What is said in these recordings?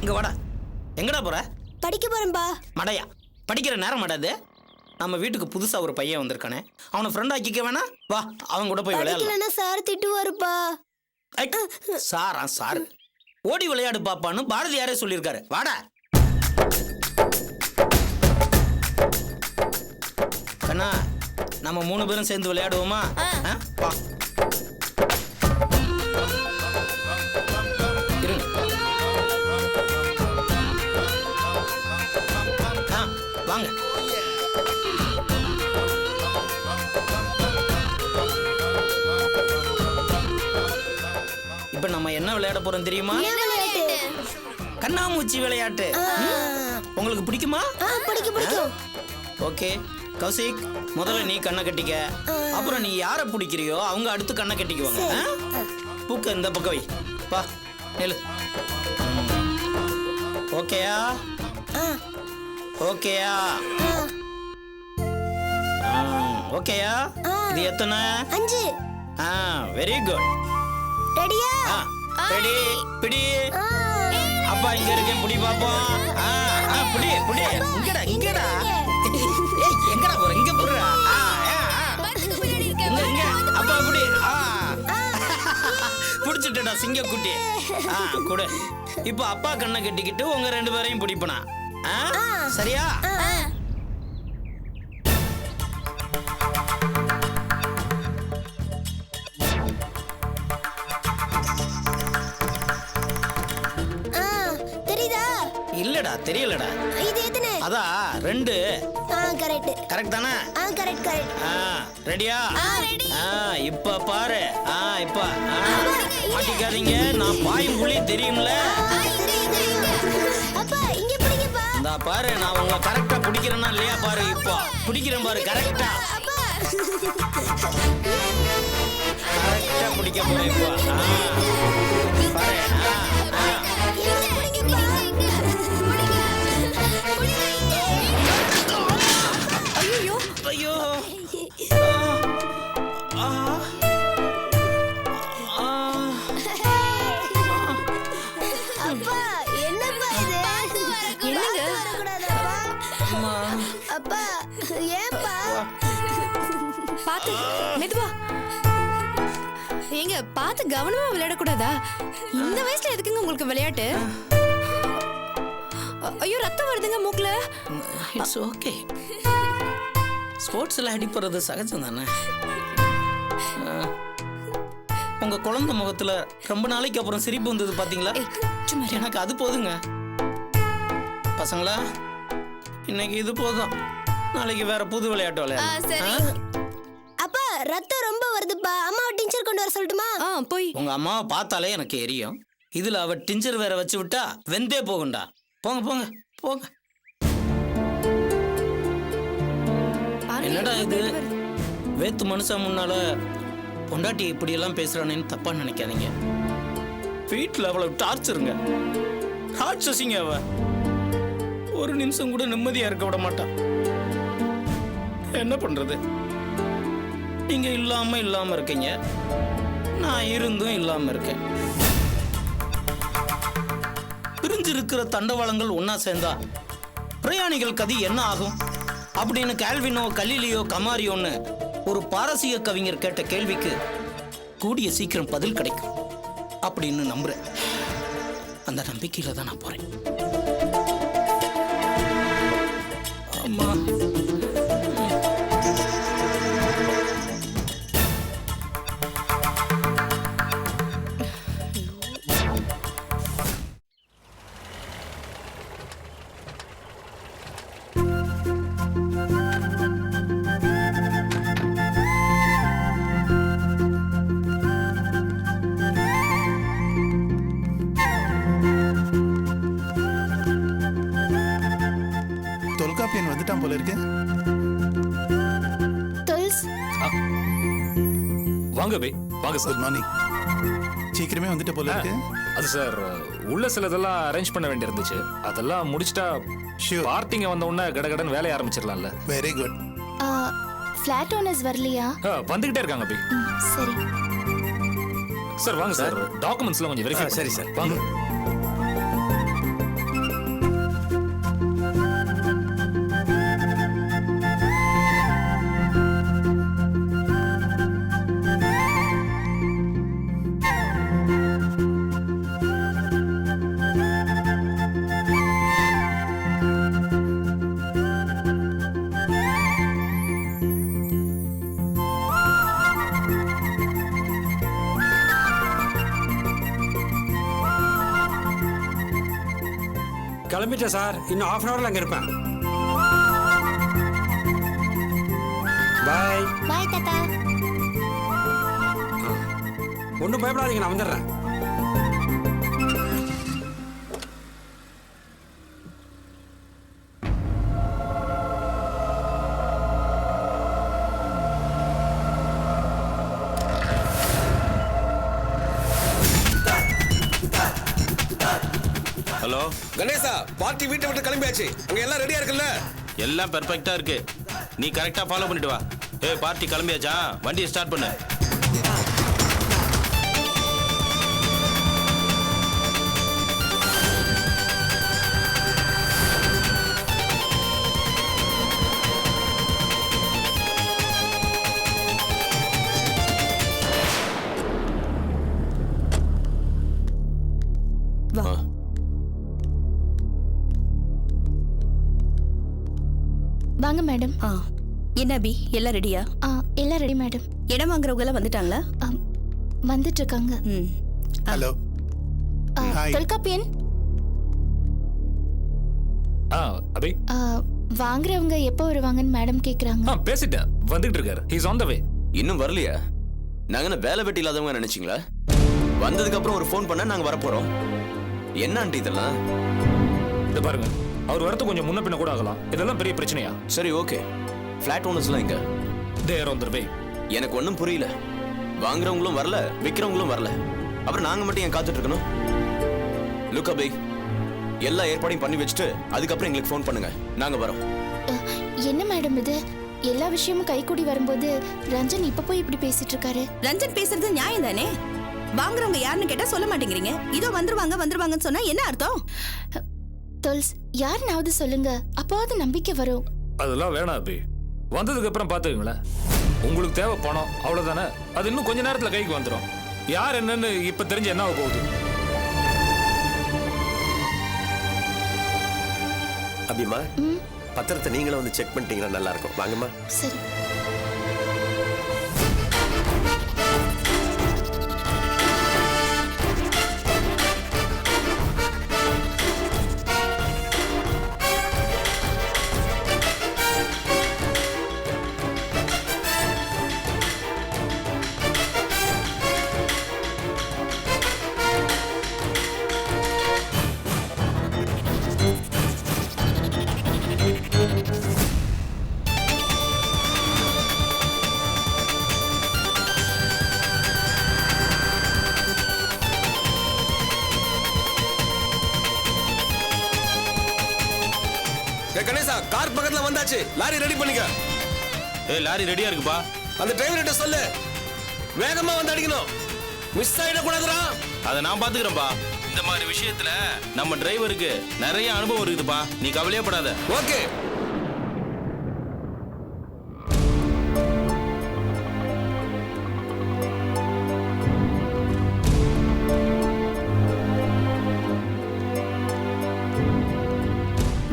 இங்க வாடா. எங்கடா போற? படிக்க போறேன்பா. மடையா, படிக்கிற நேரம் மாட்டாது. நம்ம வீட்டுக்கு புதுசா ஒரு பையன் வந்திருக்கானே, அவனை ஃப்ரெண்ட் ஆக்கிக்க வேணா? வா, அவன் கூட போய் விளையாடலாம். படிக்கலன்னா சார் திட்டுவாருப்பா. சாரா சார், ஓடி விளையாடு பாப்பான்னு பாரதியாரே சொல்லியிருக்காரு. வாடா. கண்ணா, நம்ம 3 பேரும் சேர்ந்து விளையாடுவோமா? வா. வாங்க. இப்ப நம்ம என்ன விளையாட போறோம் தெரியுமா? கண்ணாமூச்சி விளையாட்டு. உங்களுக்கு பிடிக்குமா? பிடிக்கும். ஓகே கௌசிக், முதல்ல நீ கண்ணை கட்டிக்க. அப்புறம் நீ யாரை பிடிக்கிறியோ அவங்க அடுத்து கண்ணை கட்டிக்குவாங்க. பூக்க இந்த பக்கம் வை. வா, நெல்லு. ஓகேயா? ஓகேயா? ஓகேயா? இது எத்தனை? 5. Very good. ரெடியா? ரெடி. பிடி. அப்பா இங்க இருக்கேன், புடி பாப்போம். புடி புடி. இங்கடா இங்கடா. ஏய், எங்கடா போற? இங்க போடுறா. இங்க அப்பா புடி. புடிச்சிட்டடா சிங்கக்குட்டி. குடு. இப்போ அப்பா கண்ணை கட்டிக்கிட்டு உங்க 2 பேரையும் பிடிப்பனா? சரியா? இல்லடா, தெரியலடா. இது எத்தனை? அதா 2. கரெக்ட். கரெக்ட் தானே? கரெக்ட். ரெடியா? இப்ப பாரு. இப்ப மாட்டிக்காதீங்க. நான் பாயும் புள்ளி தெரியும்ல? அப்பா இங்க பிடிங்கப்பா. இந்த பாரு, நான் உங்களை கரெக்டா பிடிக்கிறேன்னா இல்லையா பாரு. இப்போ பிடிக்கிறேன் பாரு. கரெக்டா கரெக்டா பிடிக்க போறேன் இப்போ. பாரு. ஐயோ, அப்பா என்னப்பா இது? என்னங்க? அப்பா ஏன்பா? பாத்து மெதுவா. ஏங்க பாத்து கவனமா விளையாடக்கூடாதா? இந்த வயசுல எதுக்குங்க உங்களுக்கு விளையாட்டு? ஐயோ, ரத்தம் வருதுங்க மூக்குல. It's okay. ஸ்போர்ட்ஸ்ல அடிப்படுறது சகஜம் தானே. உங்க குழந்தை முகத்துல ரொம்ப நாளைக்கு அப்புறம் சிரிப்பு வந்தது பாத்தீங்களா? எனக்கு அது போதுங்க. பசங்களா, இன்னைக்கு இது போதும். நாளைக்கு வேற புது விளையாட்டு விளையாடலாம். அப்பா ரத்தம் ரொம்ப வருதுப்பா. அம்மாவை டிஞ்சர் கொண்டு வர சொல்லட்டுமா? போய். உங்க அம்மாவை பார்த்தாலே எனக்கு எரியும். இதுல அவ டிஞ்சர் வேற வச்சு விட்டா வெந்தே போகும்டா. போங்க போங்க போங்க. என்னடா இது? வேத்து மனுஷன் முன்னால பொண்டாட்டி இப்படி எல்லாம் பேசுறானேன்னு தப்பா நினைக்காதீங்க. வீட்டுல அவ்வளவு டார்ச்சருங்க. ராட்சசிங்க அவ. ஒரு நிமிஷம் கூட நிம்மதியா இருக்க விட மாட்டான். என்ன பண்றது? நீங்க இல்லாம இருக்கீங்க, நான் இருந்தும் இல்லாம இருக்கேன். பிரிஞ்சு இருக்கிற தண்டவாளங்கள் ஒன்னா சேர்ந்தா பிரயாணிகள் கதி என்ன ஆகும் அப்படின்னு கால்வினோ, கலீலியோ, கமாரியோன்னு ஒரு பாரசீக கவிஞர் கேட்ட கேள்விக்கு கூடிய சீக்கிரம் பதில் கிடைக்கும் அப்படின்னு நம்புறேன். அந்த நம்பிக்கையில தான் நான் போறேன். அம்மா, தொல்காப்பியன் வந்துட்டான் போல இருக்கு. வாங்க பை. வாங்க சார். Good morning. சீக்கிரமே வந்துட்ட போல இருக்கு. அது சார், உள்ள சிலதெல்லாம் அரேஞ்ச் பண்ண வேண்டியிருந்துச்சு. அதெல்லாம் முடிச்சிட்டா பார்ட்டிங்க வந்த உடனே கடகடன் வேலையை ஆரம்பிச்சிடலாம்ல. Very good. ஃபிளாட் ஓனர்ஸ் வரலையா? வந்துகிட்டே இருக்காங்க பை. சரி சார். வாங்க சார். டாக்குமெண்ட்ஸ்லாம் கொஞ்சம் வெரிஃபை. சரி சார், வாங்க. கிளம்பிட்டேன் சார். இன்னும் half அன் ஹவர்ல அங்க இருப்பேன். பாய். பாய் தாத்தா. ஒன்றும் பயப்படாதீங்க, நான் வந்துடுறேன். ஹலோ கணேசா, பார்ட்டி வீட்டை விட்டு கிளம்பியாச்சு. அங்க எல்லாம் ரெடியா இருக்குல்ல? எல்லாம் பெர்ஃபெக்ட்டா இருக்கு. நீ கரெக்டா ஃபாலோ பண்ணிட்டு வா. ஏய் பார்ட்டி கிளம்பியாச்சா? வண்டியை ஸ்டார்ட் பண்ணு. வாங்க மேடம். என்ன அபி, எல்லாம் ரெடியா? எல்லாம் ரெடி மேடம். இடம் வாங்குறவங்க எல்லாம் வந்துட்டாங்களா? வந்துட்டு இருக்காங்க. ஹலோ. ஹாய். தொல்காப்பியன், அபி வாங்குறவங்க எப்போ வருவாங்கன்னு மேடம் கேக்குறாங்க. பேசிட்டேன், வந்துட்டு இருக்காரு. ஹீஸ் ஆன் த வே. இன்னும் வரலையா? நாங்க என்ன வேலை வெட்டி இல்லாதவங்க நினைச்சீங்களா? வந்ததுக்கு அப்புறம் ஒரு ஃபோன் பண்ண நாங்க வரப்போறோம். என்ன ஆண்டி இதெல்லாம்? இது பாருங்க, அவர் வரது கொஞ்சம் முன்ன பின்ன கூட ஆகலாம். இதெல்லாம் பெரிய பிரச்சனையா? சரி, ஓகே. ஃபிளாட் ஓனர்ஸ்லாம் எங்க? தேர் ஆன் த வே. எனக்கு ஒன்றும் புரியல. வாங்குறவங்களும் வரல, விற்கிறவங்களும் வரல. அப்புறம் நாங்க மட்டும் ஏன் காத்துட்டு இருக்கணும்? லுக் அபி, எல்லா ஏற்பாடையும் பண்ணி வச்சுட்டு அதுக்கப்புறம் எங்களுக்கு ஃபோன் பண்ணுங்க, நாங்க வரோம். என்ன மேடம் இது? எல்லா விஷயமும் கைகூடி வரும்போது ரஞ்சன் இப்ப போய் இப்படி பேசிட்டு இருக்காரு. ரஞ்சன் பேசுறது நியாயம் தானே? வாங்குறவங்க யாருன்னு கேட்டா சொல்ல மாட்டேங்கிறீங்க. இதோ வந்துருவாங்கன்னு சொன்னா என்ன அர்த்தம்? தொல்ஸ், யாருனாவது சொல்லுங்க, அப்போது நம்பிக்கை வரும். அதெல்லாம் வேணாம் அபி. வந்ததுக்கு அப்புறம் பாத்துக்கங்களேன். உங்களுக்கு தேவை பணம், அவ்வளவுதானே. அது இன்னும் கொஞ்ச நேரத்துல கைக்கு வந்துடும். யார் என்னன்னு இப்ப தெரிஞ்சு என்ன ஆக போகுது? அபிமா, பத்திரத்தை நீங்களும் வந்து செக் பண்ணிட்டீங்கன்னா நல்லா இருக்கும். வாங்கம்மா. சரி. கணேசா, கார் பக்கத்துல வந்தாச்சு. லாரி ரெடி பண்ணிக்க. ஏய் லாரி ரெடியா இருக்குப்பா. அந்த டிரைவர்கிட்ட சொல்லு, வேகமா வந்து அடிக்கணும். மிஸ் ஆயிடக்கூடாதுடா. அதை நான் பாத்துக்கிறேன்ப்பா. இந்த மாதிரி விஷயத்துல நம்ம டிரைவருக்கு நிறைய அனுபவம் இருக்குதுப்பா. நீ கவலையே படாத. ஓகே.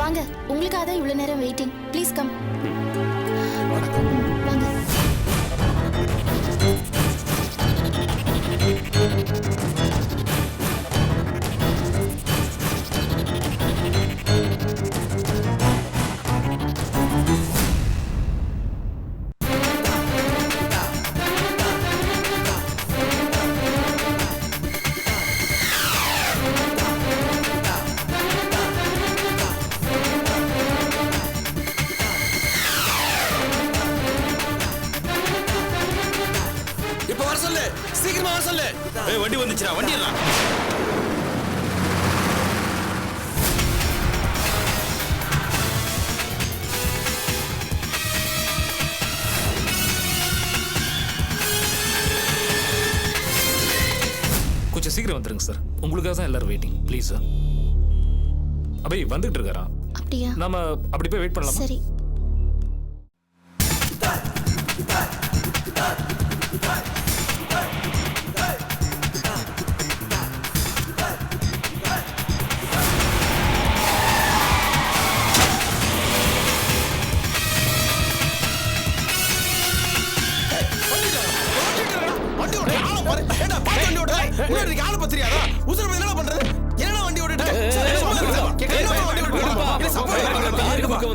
வாங்க, உங்களுக்காக தான் இவ்வளவு நேரம் வெயிட்டிங். Please come. வாங்க. சீக்கிரமா வர சொல்லு. ஏய் வண்டி வந்துச்சுடா, வண்டி எல்லாம். கொஞ்சம் சீக்கிரம் வந்துருங்க சார். உங்களுக்காக தான் எல்லாரும் வெயிட்டிங். Please sir. அபி வந்துட்டு இருக்காரா? அப்படியா? நாம அப்படி போய் வெயிட் பண்ணலாம். சரி. ஆளை பத்திரியாரா? உசுர என்ன பண்றது? என்ன வண்டி ஓடிட்டு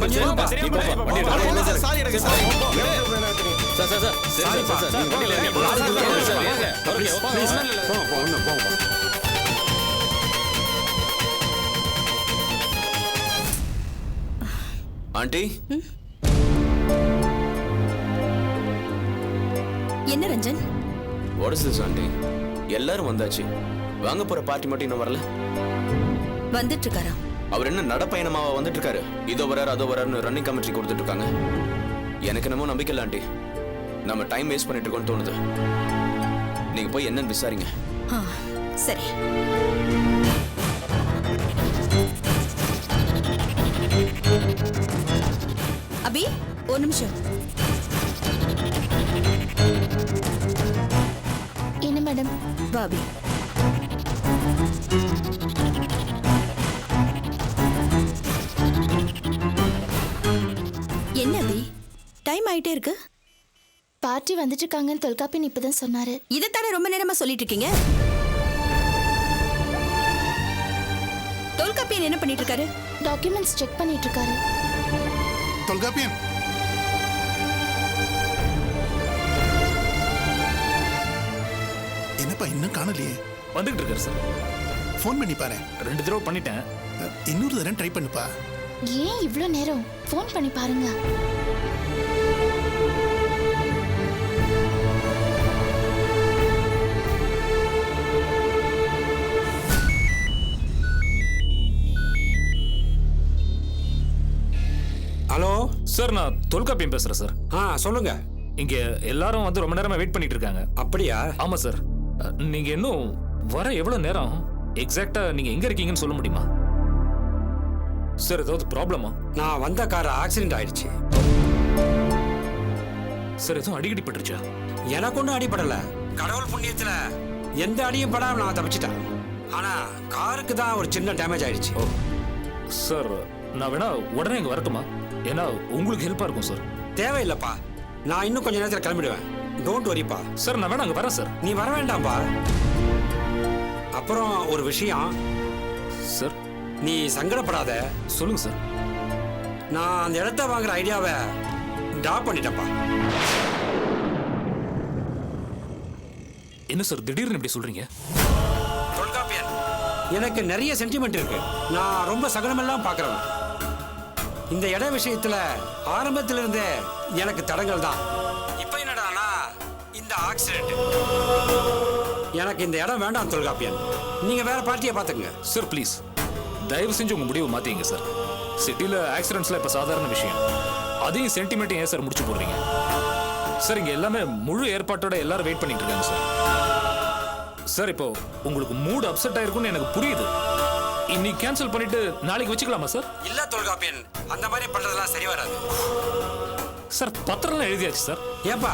கொஞ்சம் இருப்பா. சரி, போ, போ, வண்டி எடு. சாரி எடுங்க சார் சாரிப்பா. போ, ஒண்ணும் போங்க. ஆண்டி என்ன Ranjan? What is this aunty? எல்லாரும் வந்தாச்சு, வாங்க போற பார்ட்டி மட்டும் இன்னும் வரல. வந்துட்டு இருக்காரா? அவர் என்ன நடப்பயணமாவா வந்துட்டு இருக்காரு? இதோ வராரு அதோ வராருன்னு ரன்னிங் கமெண்ட்ரி கொடுத்துட்டு இருக்காங்க. எனக்கு என்னமோ நம்பிக்கை இல்லை ஆண்டி, நம்ம டைம் வேஸ்ட் பண்ணிட்டு இருக்கோம்னு தோணுது. நீங்க போய் என்னன்னு விசாரிங்க. சரி. அபி ஒரு நிமிஷம். என்ன மேடம்? பாபி என்ன அபி, டைம் ஆயிட்டே இருக்கு. பார்ட்டி வந்துட்டு இருக்காங்கன்னு தொல்காப்பியன் இப்பதான் சொன்னாரு. இதைத்தானே ரொம்ப நேரமா சொல்லிட்டு இருக்கீங்க. தொல்காப்பியன் என்ன பண்ணிட்டு இருக்காரு? டாக்குமெண்ட்ஸ் செக் பண்ணிட்டு இருக்காரு. தொல்காப்பியன், என்னப்பா இன்னும் காணலையே? வந்துகிட்டு இருக்காரு சார். ஃபோன் பண்ணி பாரு. 2 தடவை பண்ணிட்டேன். இன்னொரு தடவை ட்ரை பண்ணுப்பா. ஏன் இவ்ளோ நேரம்? ஃபோன் பண்ணி பாருங்க. ஹலோ சார், நான் தொல்காப்பியம் பேசுறேன் சார். சொல்லுங்க. இங்க எல்லாரும் வந்து ரொம்ப நேரமா வெயிட் பண்ணிட்டு இருக்காங்க. அப்படியா? ஆமா சார். நீங்க இன்னும் வர எவ்வளவு நேரம்? எக்ஸாக்ட்டா நீங்க எங்க இருக்கீங்கன்னு சொல்ல முடியுமா சார்? ஏதாவது ப்ராப்ளமா? நான் வந்த கார் ஆக்சிடென்ட் ஆயிடுச்சு சார். எதுவும் அடிக்கடி பட்டுருச்சா? எனக்கு ஒன்றும் அடிபடல. கடவுள் புண்ணியத்துல எந்த அடியும் படாம நான் தப்பிச்சிட்டேன். ஆனா காருக்கு தான் ஒரு சின்ன டேமேஜ் ஆயிடுச்சு. ஓ சார், நான் வேணா உடனே இங்க வரட்டுமா? ஏன்னா உங்களுக்கு ஹெல்ப்பா இருக்கும் சார். தேவையில்லைப்பா, நான் இன்னும் கொஞ்ச நேரத்தில் கிளம்பிடுவேன். டோன்ட் வரிப்பா. சார், நான் வேணா அங்க வரேன் சார். நீ வர வேண்டாம்ப்பா. அப்புறம் ஒரு விஷயம் சார். நீ சங்கடப்படாத. சொல்லுங்க சார். நான் அந்த இடத்த வாங்குற ஐடியாவை டிராப் பண்ணிட்டேன்ப்பா. என்ன சார் திடீர்னு இப்படி சொல்றீங்க? தொல்காப்பியன், எனக்கு நிறைய சென்டிமெண்ட் இருக்கு. நான் ரொம்ப சகனமெல்லாம் பார்க்கறேன். இந்த இட விஷயத்துல ஆரம்பத்துல இருந்தே எனக்கு தடங்கள் தான். இப்போ என்னடானா இந்த ஆக்சிடென்ட். எனக்கு இந்த இடம் வேண்டாம் தொல்காப்பியன். நீங்க வேற பார்ட்டியை பார்த்துங்க. சார் ப்ளீஸ், தயவு செஞ்சு உங்க முடிவை மாத்தீங்க சார். சிட்டில ஆக்சிடென்ட்ஸ்ல இப்ப சாதாரண விஷயம். அதையும் சென்டிமெண்ட்டையும் ஏன் சார் முடிச்சு போடுறீங்க? சார், இங்க எல்லாமே முழு ஏற்பாட்டோட எல்லாரும் வெயிட் பண்ணிட்டு இருக்காங்க சார். சார், இப்போ உங்களுக்கு மூட் அப்செட் ஆயிருக்கும்னு எனக்கு புரியுது. இன்னைக்கு கேன்சல் பண்ணிட்டு நாளைக்கு வச்சுக்கலாமா சார்? இல்ல தொல்காப்பியன், அந்த மாதிரி பண்றதெல்லாம் சரி வராது. சார், பத்திரம்லாம் எழுதியாச்சு சார். ஏப்பா,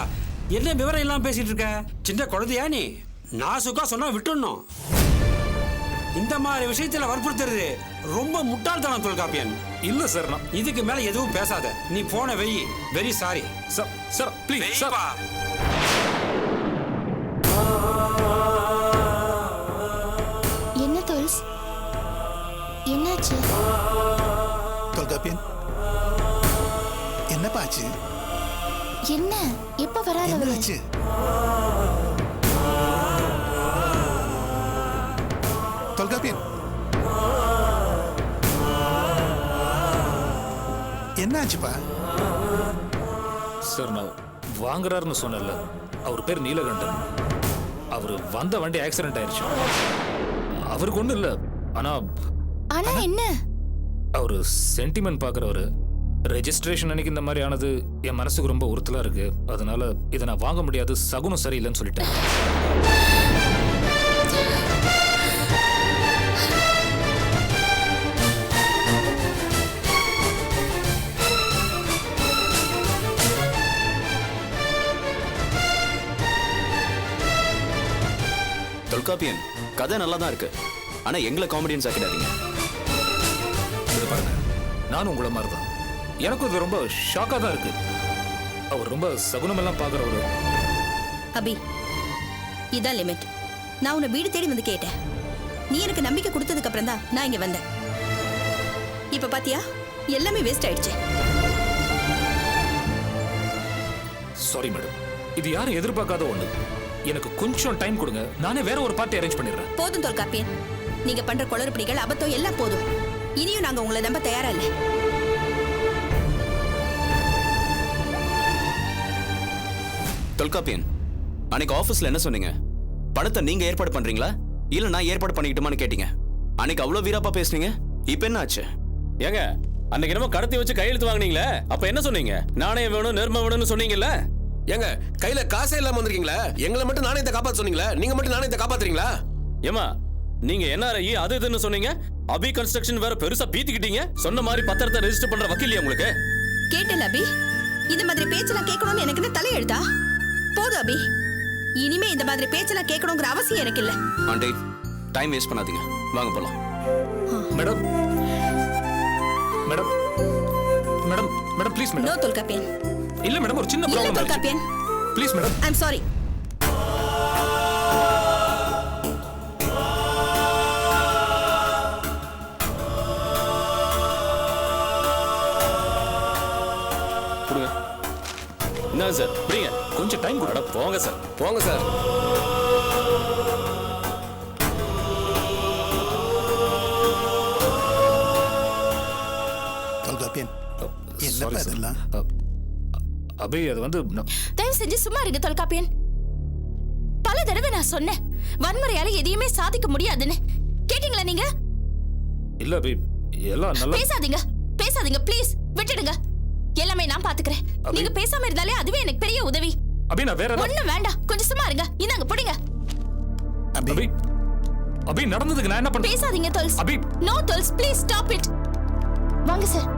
என்ன விவரம் எல்லாம் பேசிட்டு இருக்க? சின்ன குழந்தையா நீ? நாசுக்கா சொன்னா விட்டுடணும். இந்த மாதிரி விஷயத்துல வற்புறுத்துறது ரொம்ப முட்டாள்தனம் தொல்காப்பியன். இல்ல சார், நான் இதுக்கு மேல எதுவும் பேசாத. நீ போன வெயி. Very sorry sir. Sir please sir. என்ன தோல்ஸ்? என்னாச்சு? தொல்காப்பியன், என்னப்பா ஆச்சு? என்ன? எப்ப வராரு அவரு? என்னாச்சு? தொல்காப்பியன், என்னாச்சுப்பா? சார், நான் வாங்குறாருன்னு சொன்னல, அவர் பேர் நீலகண்டன். அவரு வந்த வண்டி ஆக்சிடென்ட் ஆயிருச்சு. அவருக்கு ஒண்ணும் இல்ல. ஆனா என்ன? அவரு சென்டிமெண்ட் பாக்குறவரு. ரெஜிஸ்ட்ரேஷன் அன்னைக்கு இந்த மாதிரி ஆனது என் மனசுக்கு ரொம்ப உறுத்தலா இருக்கு. அதனால இதை நான் வாங்க முடியாது, சகுனம் சரியில்லைன்னு சொல்லிட்டேன். தொல்காப்பியன், கதை நல்லா தான் இருக்கு. ஆனா எங்களை காமெடியன்ஸ் ஆக்கிடாதீங்க. இது பாருங்க, நானும் உங்களை மாதிரி தான். எனக்கும் இது ரொம்ப ஷாக்கா தான் இருக்கு. அவர் ரொம்ப சகுனமெல்லாம் பாக்குறவரு. அபி, இதான் லிமிட். நான் உன்னை வீடு தேடி வந்து கேட்டேன். நீ எனக்கு நம்பிக்கை கொடுத்ததுக்கு அப்புறம் தான் நான் இங்க வந்தேன். இப்ப பாத்தியா, எல்லாமே வேஸ்ட் ஆயிடுச்சு. சாரி மேடம், இது யாரும் எதிர்பார்க்காத ஒண்ணு. எனக்கு கொஞ்சம் டைம் கொடுங்க, நானே வேற ஒரு பார்ட்டி அரேஞ்ச் பண்ணிடுறேன். போதும் தொல்காப்பியன், நீங்க பண்ற குளறுபடிகள் அபத்தம் எல்லாம் போதும். இனியும் நாங்க உங்களை நம்ப தயாரா இல்ல. தொல்காப்பியன், அன்னைக்கு ஆபீஸ்ல என்ன சொன்னீங்க? பணத்தை நீங்க ஏற்பாடு பண்றீங்களா இல்ல நான் ஏற்பாடு பண்ணிக்கிட்டுமான்னு கேட்டீங்க. அன்னைக்கு அவ்வளவு வீராப்பா பேசுனீங்க, இப்ப என்ன ஆச்சு? ஏங்க, அன்னைக்கு என்னமோ கடத்தி வச்சு கையெழுத்து வாங்குனீங்களே, அப்ப என்ன சொன்னீங்க? நாணயம் வேணும், நேர்மை வேணும்னு சொன்னீங்கல்ல? ஏங்க கையில காசே இல்லாம வந்திருக்கீங்களா? எங்களை மட்டும் நாணயத்தை காப்பாத்த சொன்னீங்களா? நீங்க மட்டும் நாணயத்தை காப்பாத்துறீங்களா? ஏமா, நீங்க NRI அது இதுன்னு சொன்னீங்க, அபி கன்ஸ்ட்ரக்ஷன் வேற பெருசா பீத்திக்கிட்டீங்க. சொன்ன மாதிரி பத்திரத்தை ரெஜிஸ்டர் பண்ற வக்கீல் உங்களுக்கு கேட்டல அபி, இந்த மாதிரி பேச்செல்லாம் கேட்கணும்னு எனக்கு என்ன தலையெழுத்தா? போதும் அபி, இனிமே இந்த மாதிரி பேச்செல்லாம் கேட்கணுங்கிற அவசியம் எனக்கு இல்ல. ஆண்டி, டைம் வேஸ்ட் பண்ணாதீங்க, வாங்க போலாம். Madam madam madam madam please no madam. Tholkappiyan. இல்ல மேடம், ஒரு சின்ன இல்ல problem. Tholkappiyan, please madam. I am sorry. கொடுங்க. என்ன சார், புரியுங்க, கொஞ்சம் டைம் கொடுங்க. போங்க சார். போங்க சார். தொல்காப்பியன், Sorry, என்னப்பா sir. இதெல்லாம்? அபி, அது வந்து தயவு செஞ்சு சும்மா இருங்க தொல்காப்பியன். பல தடவை நான் சொன்னேன், வன்முறையால எதையுமே சாதிக்க முடியாதுன்னு. கேட்டீங்களா நீங்க? இல்ல அபி, எல்லாம் நல்லா. பேசாதீங்க பேசாதீங்க ப்ளீஸ், விட்டுடுங்க. எல்லாமே நான் பாத்துக்கிறேன். நீங்க பேசாம இருந்தாலே அதுவே எனக்கு பெரிய உதவி. அபி, நான் வேற ஒண்ணும் வேண்டாம், கொஞ்சம் சும்மா இருங்க. இந்தாங்க புடிங்க. அபி, அபி நடந்ததுக்கு நான் என்ன பண்ண? பேசாதீங்க தொல்ஸ். அபி, நோ தொல்ஸ், ப்ளீஸ் ஸ்டாப் இட். வாங்க சார்.